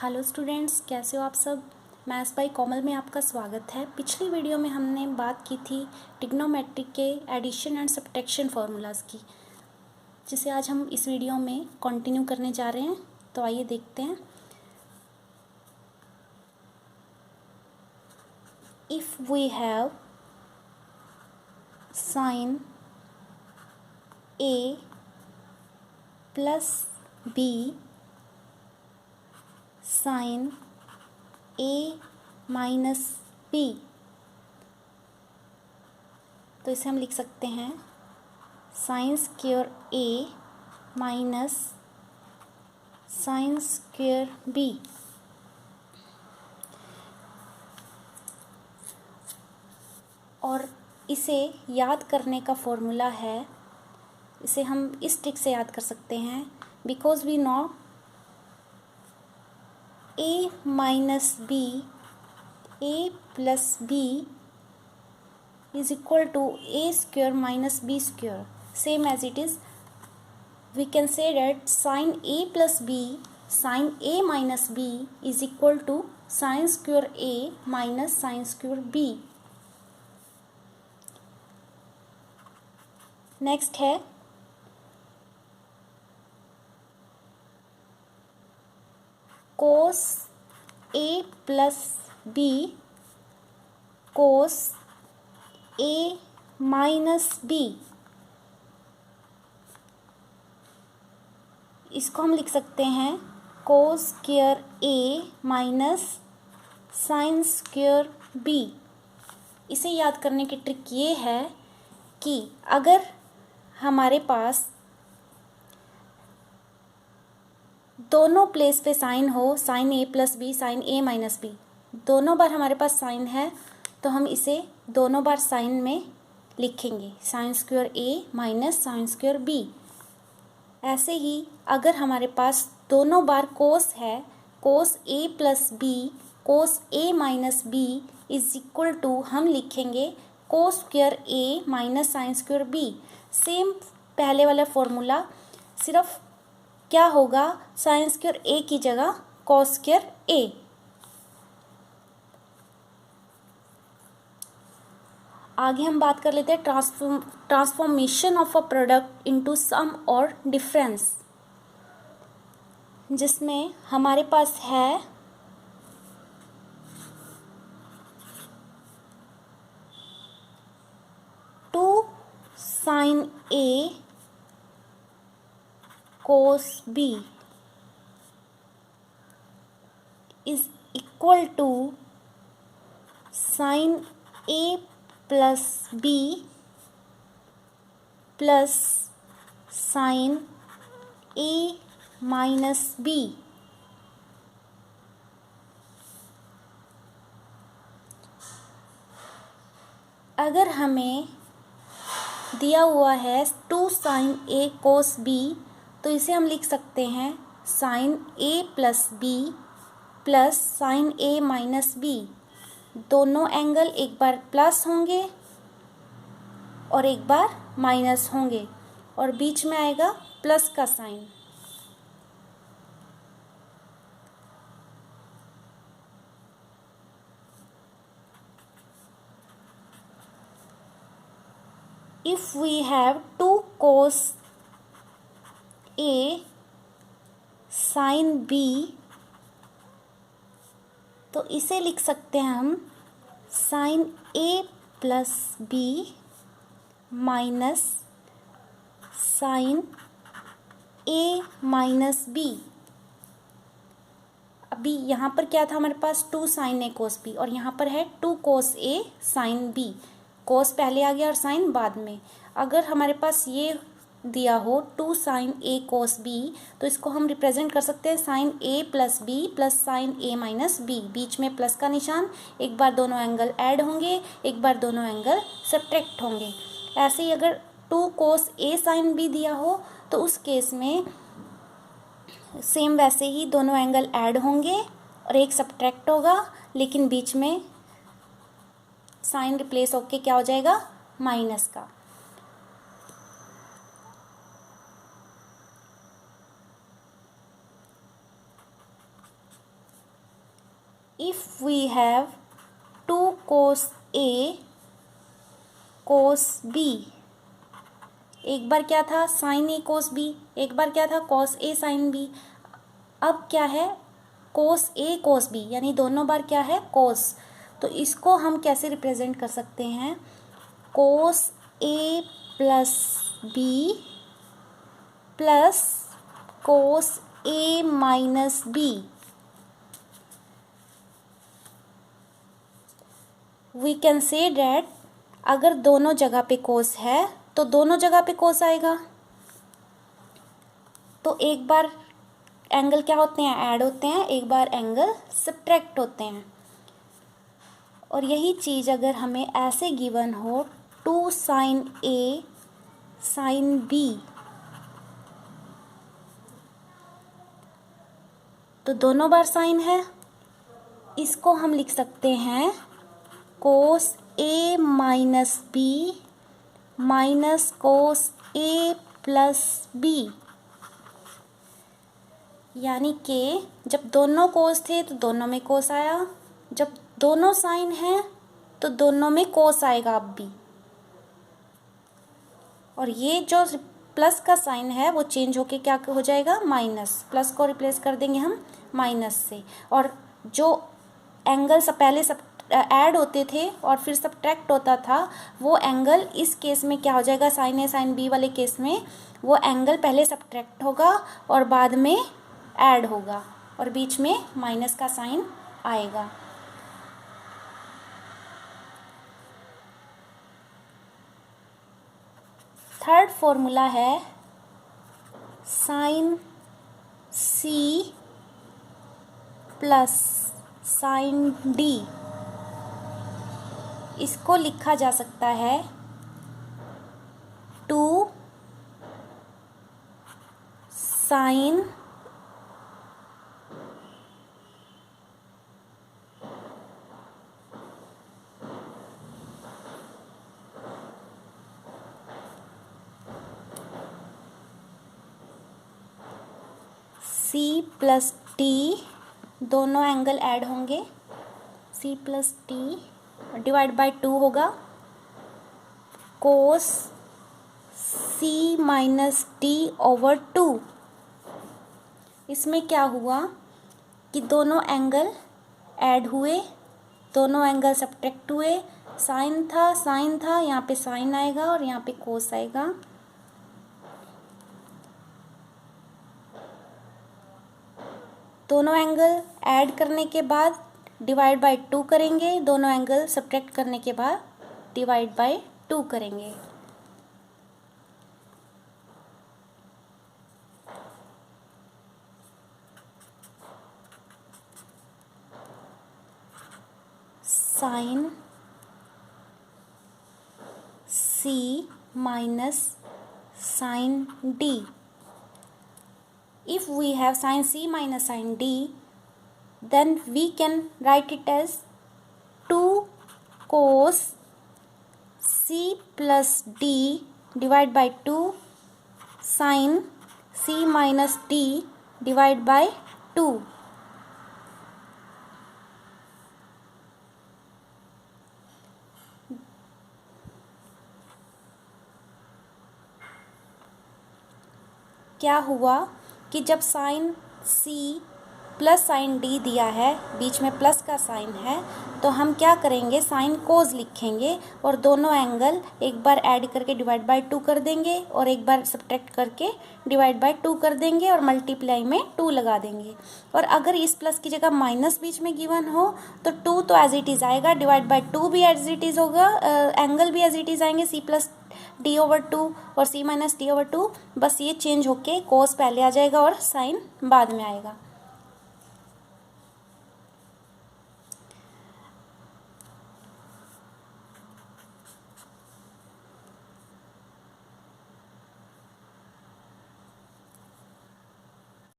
Hello students, कैसे हो आप सब। मैथ्स बाय कोमल में आपका स्वागत है। पिछली वीडियो में हमने बात की थी ट्रिग्नोमेट्रिक के एडिशन एंड सब्ट्रैक्शन फार्मूलाज की, जिसे आज हम इस वीडियो में कंटिन्यू करने जा रहे हैं। तो आइए देखते हैं। If we have sine A plus B sine A minus B, तो इसे हम लिख सकते हैं sine square A minus sine square B. और इसे याद करने का फॉर्मूला है, इसे हम इस ट्रिक से याद कर सकते हैं। Because we know A minus B, A plus B is equal to a square minus b square. Same as it is, we can say that sin a plus b, sin a minus b is equal to sin square a minus sin square b. Next है cos a plus b cos a minus B. इसको हम लिख सकते हैं cos square A minus sine square B. इसे याद करने की ट्रिक ये है कि अगर हमारे पास दोनों प्लेस पे साइन हो, sign A plus B sine A minus B, दोनों बार हमारे पास साइन है, तो हम इसे दोनों बार साइन में लिखेंगे, sine square A minus sine square B. ऐसे ही अगर हमारे पास दोनों बार कोस है, cos A plus B cos A minus B is equal to हम लिखेंगे cos square A minus sine square B. Same पहले वाला फॉर्मूला, सिर्फ क्या होगा, साइन स्क्वायर ए की जगह कोस स्क्वायर ए। आगे हम बात कर लेते हैं transformation of a product into sum और डिफरेंस, जिसमें हमारे पास है two sine A cos B is equal to sine A plus B plus sine A minus B. अगर हमें दिया हुआ है two sine A cos B, तो इसे हम लिख सकते हैं sine A plus B plus sine A minus B. दोनों एंगल एक बार प्लस होंगे और एक बार माइनस होंगे, और बीच में आएगा प्लस का sine. If we have two cos A sine B, तो इसे लिख सकते हैं हम sine A plus B minus sine A minus B. अभी यहाँ पर क्या था, हमारे पास two sine A cos B, और यहाँ पर है two cos A sine B. Cos पहले आ गया और साइन बाद में। अगर हमारे पास ये दिया हो two sine A cos B, तो इसको हम रिप्रेजेंट कर सकते हैं sine A plus B plus sine A minus B. बीच में प्लस का निशान, एक बार दोनों एंगल ऐड होंगे, एक बार दोनों एंगल सब्ट्रैक्ट होंगे। ऐसे ही अगर two cos A sine B दिया हो, तो उस केस में सेम वैसे ही दोनों एंगल ऐड होंगे और एक सब्ट्रैक्ट होगा, लेकिन बीच में साइन रिप्लेस होके क्या हो जाएगा, माइनस का। If we have 2 cos A cos B, एक बार क्या था sin A cos B, एक बार क्या था cos A sin B, अब क्या है cos A cos B, यानी दोनों बार क्या है cos। तो इसको हम कैसे रिप्रेजेंट कर सकते हैं, cos A plus B plus cos A minus B। We can say that अगर दोनों जगह पे cos है तो दोनों जगह पे cos आएगा, तो एक बार एंगल क्या होते हैं, ऐड होते हैं, एक बार एंगल सब्ट्रैक्ट होते हैं। और यही चीज़ अगर हमें ऐसे गिवन हो 2 sin A sin B, तो दोनों बार साइन है, इसको हम लिख सकते हैं cos A minus B minus cos A plus B। यानी कि जब दोनों cos थे तो दोनों में cos आया, जब दोनों साइन हैं तो दोनों में cos आएगा अब भी। और ये जो प्लस का साइन है वो चेंज होके क्या हो जाएगा, माइनस, प्लस को रिप्लेस कर देंगे हम माइनस से। और जो एंगल सब पहले सब ऐड होते थे और फिर सब्ट्रैक्ट होता था, वो एंगल इस केस में क्या हो जाएगा, साइन ए साइन बी वाले केस में वो एंगल पहले सब्ट्रैक्ट होगा और बाद में ऐड होगा और बीच में माइनस का साइन आएगा। थर्ड फॉर्मूला है sine C plus sine D. इसको लिखा जा सकता है 2 साइन सी प्लस टी, दोनों एंगल ऐड होंगे, C plus T divide by 2 होगा cos C minus T over 2। इसमें क्या हुआ कि दोनों एंगल ऐड हुए, दोनों एंगल सब्ट्रैक्ट हुए, साइन था, यहाँ पे साइन आएगा और यहाँ पे कोस आएगा। दोनों एंगल ऐड करने के बाद डिवाइड बाय 2 करेंगे, दोनों एंगल सब्ट्रैक्ट करने के बाद डिवाइड बाय 2 करेंगे। Sine C minus sine D. If we have sin C minus sin D, then we can write it as 2 cos C plus D divided by 2 sin C minus D divided by 2. क्या हुआ कि जब sine C plus sine D दिया है, बीच में plus का sign है, तो हम क्या करेंगे, साइन कोस लिखेंगे और दोनों एंगल एक बार ऐड करके डिवाइड बाय 2 कर देंगे और एक बार सब्ट्रैक्ट करके डिवाइड बाय 2 कर देंगे और मल्टीप्लाई में 2 लगा देंगे। और अगर इस प्लस की जगह माइनस बीच में गिवन हो तो 2 तो एज इट इज़ आएगा, डिवाइड बाय 2 भी एज इट इज़ होगा, एंगल भी एज इट इज़ आएंगे, सी प्लस डी ओवर 2 और सी माइनस डी ओवर 2, बस ये चेंज होके कोस पहले आ जाएगा और साइन बाद में आएगा।